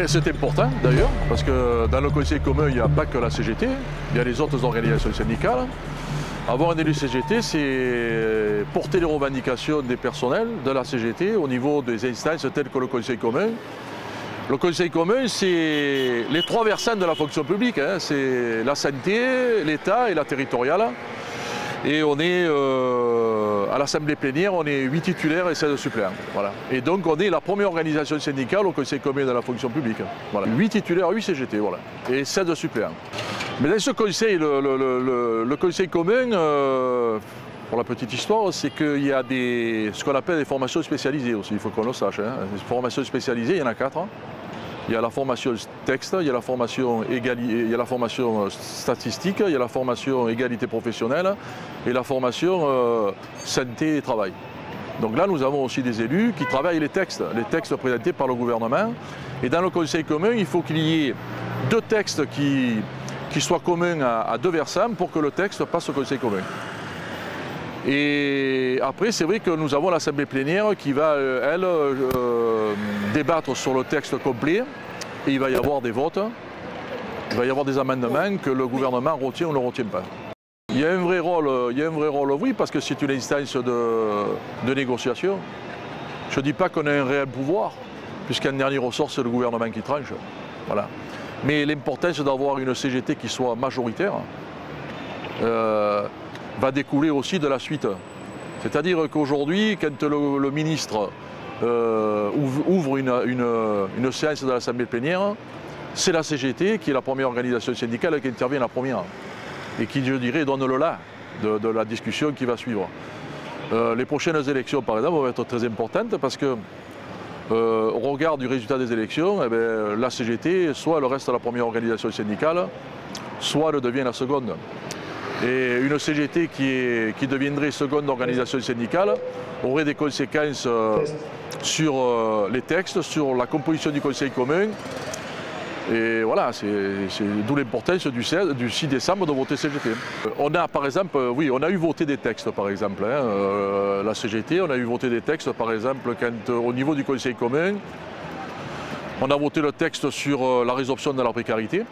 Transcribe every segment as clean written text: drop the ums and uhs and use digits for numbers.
C'est important d'ailleurs, parce que dans le conseil commun, il n'y a pas que la CGT, il y a les autres organisations syndicales. Avoir un élu CGT, c'est porter les revendications des personnels de la CGT au niveau des instances telles que le conseil commun. Le conseil commun, c'est les trois versants de la fonction publique, hein. C'est la santé, l'État et la territoriale. Et on est à l'Assemblée plénière, on est 8 titulaires et 16 suppléants. Voilà. Et donc on est la première organisation syndicale au conseil commun de la fonction publique. Voilà. 8 titulaires, 8 CGT, voilà. Et 16 suppléants. Mais dans ce conseil, le conseil commun, pour la petite histoire, c'est qu'il y a ce qu'on appelle des formations spécialisées aussi, il faut qu'on le sache. Hein. Les formations spécialisées, il y en a 4. Hein. Il y a la formation texte, il y a la formation, il y a la formation statistique, il y a la formation égalité professionnelle et la formation santé et travail. Donc là, nous avons aussi des élus qui travaillent les textes présentés par le gouvernement. Et dans le conseil commun, il faut qu'il y ait 2 textes qui soient communs à 2 versants pour que le texte passe au conseil commun. Et après, c'est vrai que nous avons l'Assemblée plénière qui va, elle, débattre sur le texte complet. Et il va y avoir des votes, il va y avoir des amendements que le gouvernement retient ou ne retient pas. Il y a un vrai rôle, oui, parce que c'est une instance de négociation. Je ne dis pas qu'on a un réel pouvoir, puisqu'en dernier ressort, c'est le gouvernement qui tranche. Voilà. Mais l'importance d'avoir une CGT qui soit majoritaire va découler aussi de la suite. C'est-à-dire qu'aujourd'hui, quand le ministre ouvre une séance de l'Assemblée plénière, c'est la CGT qui est la première organisation syndicale qui intervient la première et qui, je dirais, donne le là de la discussion qui va suivre. Les prochaines élections, par exemple, vont être très importantes parce que, au regard du résultat des élections, la CGT, soit elle reste la première organisation syndicale, soit elle devient la seconde. Et une CGT qui deviendrait seconde organisation syndicale aurait des conséquences sur les textes, sur la composition du conseil commun. Et voilà, c'est d'où l'importance du 6 décembre de voter CGT. On a par exemple, oui, on a eu voté des textes par exemple, hein, la CGT, on a eu voté des textes par exemple quand au niveau du conseil commun, on a voté le texte sur la résorption de la précarité,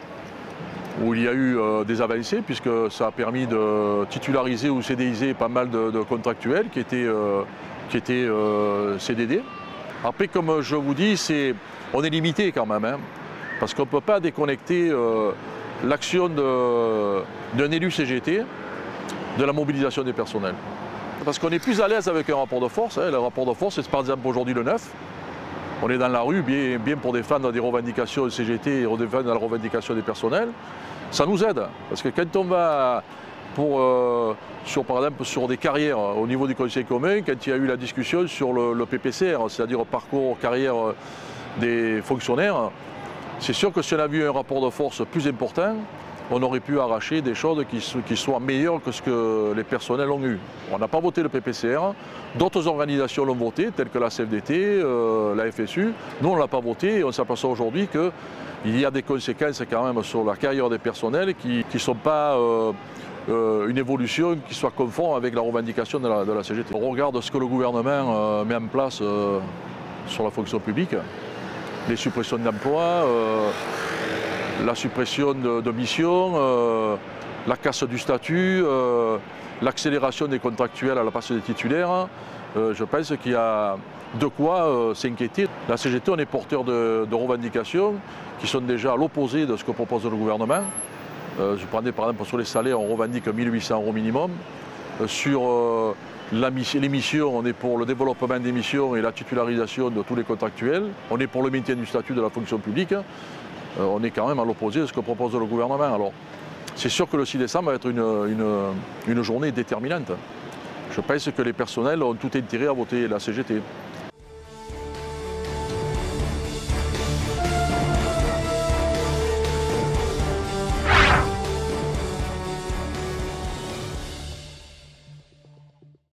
où il y a eu des avancées puisque ça a permis de titulariser ou CDiser pas mal de contractuels qui étaient CDD. Après, comme je vous dis, on est limité quand même, hein, parce qu'on ne peut pas déconnecter l'action d'un élu CGT de la mobilisation des personnels. Parce qu'on est plus à l'aise avec un rapport de force, hein. Le rapport de force, c'est par exemple aujourd'hui le 9. On est dans la rue bien pour défendre des revendications CGT et défendre la revendication des personnels. Ça nous aide, parce que quand on va par exemple sur des carrières au niveau du conseil commun, quand il y a eu la discussion sur le PPCR, c'est-à-dire le parcours carrière des fonctionnaires, c'est sûr que si on a vu un rapport de force plus important, on aurait pu arracher des choses qui soient meilleures que ce que les personnels ont eu. On n'a pas voté le PPCR, d'autres organisations l'ont voté, telles que la CFDT, la FSU. Nous, on ne l'a pas voté et on s'aperçoit aujourd'hui qu'il y a des conséquences quand même sur la carrière des personnels qui ne sont pas une évolution qui soit conforme avec la revendication de la CGT. On regarde ce que le gouvernement met en place sur la fonction publique, les suppressions d'emplois, la suppression de missions, la casse du statut, l'accélération des contractuels à la place des titulaires. Je pense qu'il y a de quoi s'inquiéter. La CGT, on est porteur de revendications qui sont déjà à l'opposé de ce que propose le gouvernement. Je prenais par exemple sur les salaires, on revendique 1 800 € minimum. Sur les missions, on est pour le développement des missions et la titularisation de tous les contractuels. On est pour le maintien du statut de la fonction publique. On est quand même à l'opposé de ce que propose le gouvernement. Alors, c'est sûr que le 6 décembre va être une journée déterminante. Je pense que les personnels ont tout intérêt à voter la CGT.